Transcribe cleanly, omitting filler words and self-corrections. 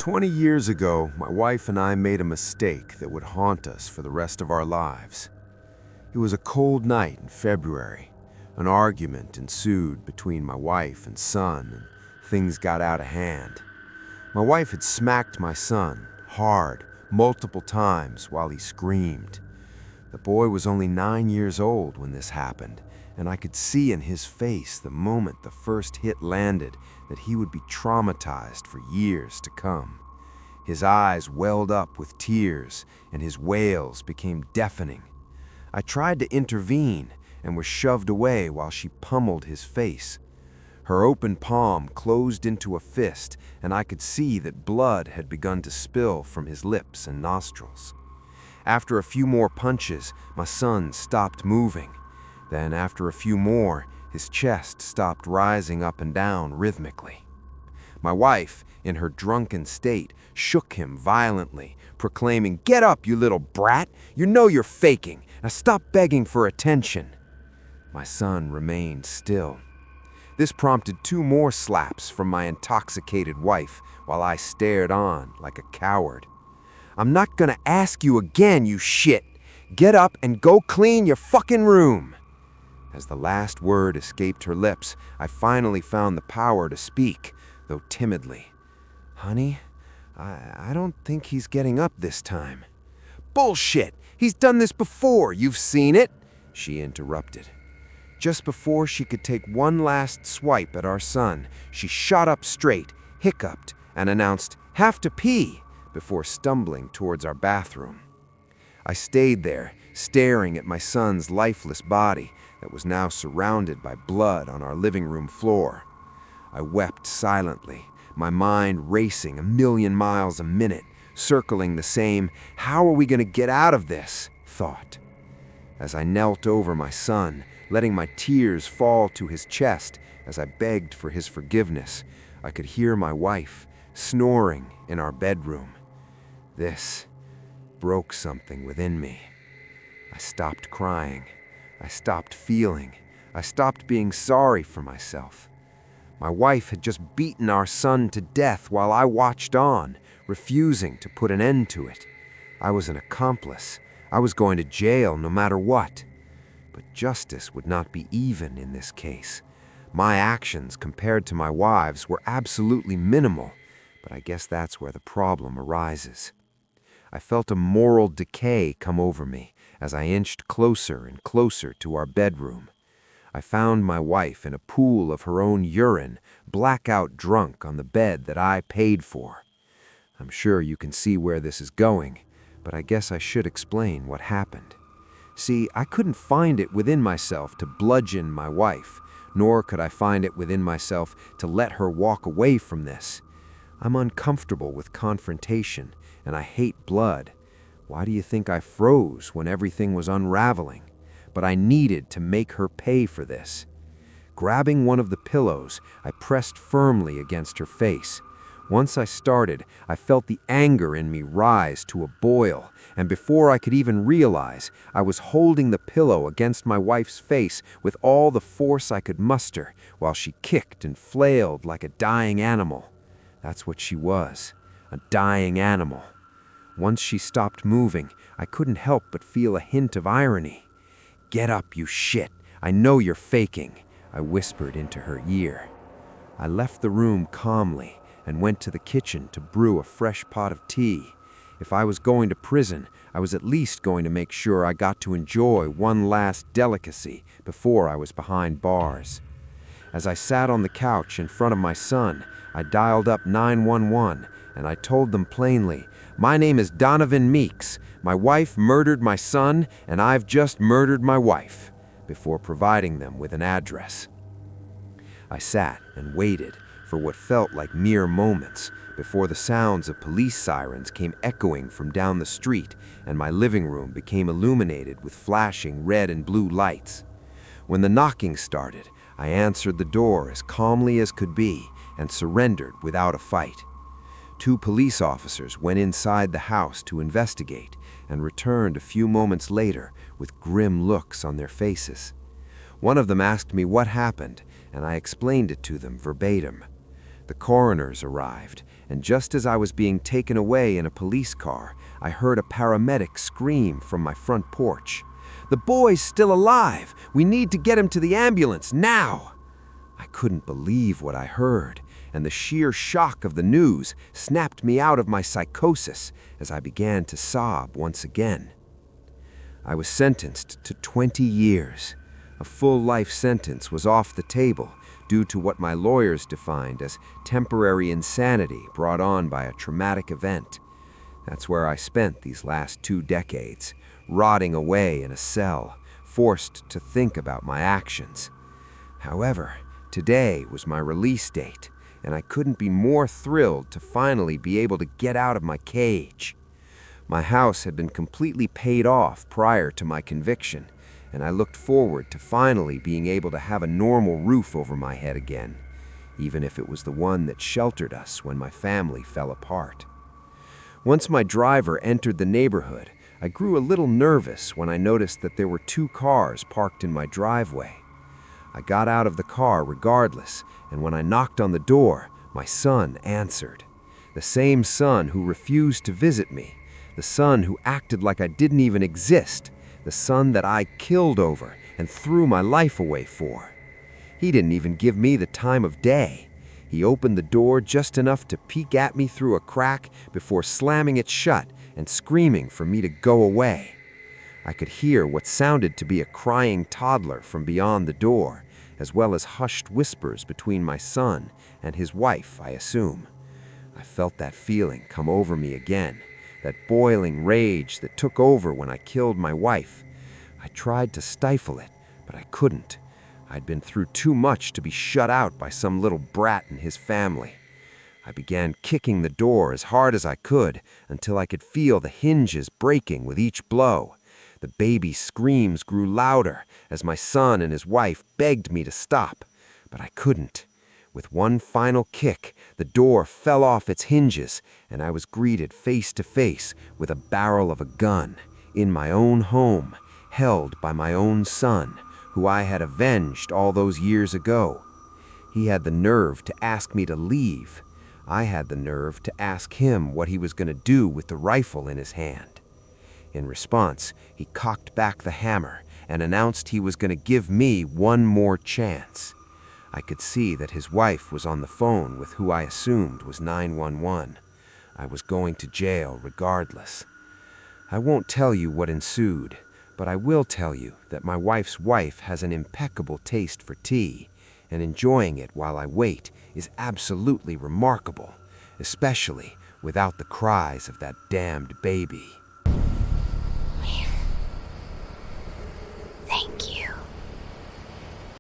20 years ago, my wife and I made a mistake that would haunt us for the rest of our lives. It was a cold night in February. An argument ensued between my wife and son, and things got out of hand. My wife had smacked my son hard, multiple times while he screamed. The boy was only 9 years old when this happened, and I could see in his face the moment the first hit landed that he would be traumatized for years to come. His eyes welled up with tears, and his wails became deafening. I tried to intervene and was shoved away while she pummeled his face. Her open palm closed into a fist, and I could see that blood had begun to spill from his lips and nostrils. After a few more punches, my son stopped moving. Then, after a few more, his chest stopped rising up and down rhythmically. My wife, in her drunken state, shook him violently, proclaiming, "Get up, you little brat! You know you're faking! Now stop begging for attention!" My son remained still. This prompted 2 more slaps from my intoxicated wife while I stared on like a coward. "I'm not gonna ask you again, you shit! Get up and go clean your fucking room!" As the last word escaped her lips, I finally found the power to speak, though timidly. "Honey, I don't think he's getting up this time." "Bullshit! He's done this before! You've seen it!" she interrupted. Just before she could take one last swipe at our son, she shot up straight, hiccuped, and announced, "Have to pee," before stumbling towards our bathroom. I stayed there, staring at my son's lifeless body that was now surrounded by blood on our living room floor. I wept silently, my mind racing 1,000,000 miles a minute, circling the same "how are we going to get out of this?" thought. As I knelt over my son, letting my tears fall to his chest as I begged for his forgiveness, I could hear my wife snoring in our bedroom. This broke something within me. I stopped crying. I stopped feeling. I stopped being sorry for myself. My wife had just beaten our son to death while I watched on, refusing to put an end to it. I was an accomplice. I was going to jail no matter what. But justice would not be even in this case. My actions compared to my wife's were absolutely minimal, but I guess that's where the problem arises. I felt a moral decay come over me as I inched closer and closer to our bedroom. I found my wife in a pool of her own urine, blackout drunk on the bed that I paid for. I'm sure you can see where this is going, but I guess I should explain what happened. See, I couldn't find it within myself to bludgeon my wife, nor could I find it within myself to let her walk away from this. I'm uncomfortable with confrontation, and I hate blood. Why do you think I froze when everything was unraveling? But I needed to make her pay for this. Grabbing one of the pillows, I pressed firmly against her face. Once I started, I felt the anger in me rise to a boil, and before I could even realize, I was holding the pillow against my wife's face with all the force I could muster, while she kicked and flailed like a dying animal. That's what she was, a dying animal. Once she stopped moving, I couldn't help but feel a hint of irony. "Get up, you shit! I know you're faking," I whispered into her ear. I left the room calmly and went to the kitchen to brew a fresh pot of tea. If I was going to prison, I was at least going to make sure I got to enjoy one last delicacy before I was behind bars. As I sat on the couch in front of my son, I dialed up 911 and I told them plainly, "My name is Donovan Meeks. My wife murdered my son, and I've just murdered my wife," before providing them with an address. I sat and waited for what felt like mere moments before the sounds of police sirens came echoing from down the street and my living room became illuminated with flashing red and blue lights. When the knocking started, I answered the door as calmly as could be and surrendered without a fight. 2 police officers went inside the house to investigate and returned a few moments later with grim looks on their faces. One of them asked me what happened, and I explained it to them verbatim. The coroners arrived, and just as I was being taken away in a police car, I heard a paramedic scream from my front porch. "The boy's still alive! We need to get him to the ambulance, now!" I couldn't believe what I heard, and the sheer shock of the news snapped me out of my psychosis as I began to sob once again. I was sentenced to 20 years. A full life sentence was off the table due to what my lawyers defined as temporary insanity brought on by a traumatic event. That's where I spent these last 2 decades, rotting away in a cell, forced to think about my actions. However, today was my release date, and I couldn't be more thrilled to finally be able to get out of my cage. My house had been completely paid off prior to my conviction, and I looked forward to finally being able to have a normal roof over my head again, even if it was the one that sheltered us when my family fell apart. Once my driver entered the neighborhood, I grew a little nervous when I noticed that there were 2 cars parked in my driveway. I got out of the car regardless, and when I knocked on the door, my son answered. The same son who refused to visit me, the son who acted like I didn't even exist, the son that I killed over and threw my life away for. He didn't even give me the time of day. He opened the door just enough to peek at me through a crack before slamming it shut and screaming for me to go away. I could hear what sounded to be a crying toddler from beyond the door, as well as hushed whispers between my son and his wife, I assume. I felt that feeling come over me again, that boiling rage that took over when I killed my wife. I tried to stifle it, but I couldn't. I'd been through too much to be shut out by some little brat and his family. I began kicking the door as hard as I could until I could feel the hinges breaking with each blow. The baby's screams grew louder as my son and his wife begged me to stop, but I couldn't. With one final kick, the door fell off its hinges, and I was greeted face to face with a barrel of a gun in my own home, held by my own son, who I had avenged all those years ago. He had the nerve to ask me to leave. I had the nerve to ask him what he was going to do with the rifle in his hand. In response, he cocked back the hammer and announced he was going to give me one more chance. I could see that his wife was on the phone with who I assumed was 911. I was going to jail regardless. I won't tell you what ensued, but I will tell you that my wife's wife has an impeccable taste for tea, and enjoying it while I wait is absolutely remarkable, especially without the cries of that damned baby.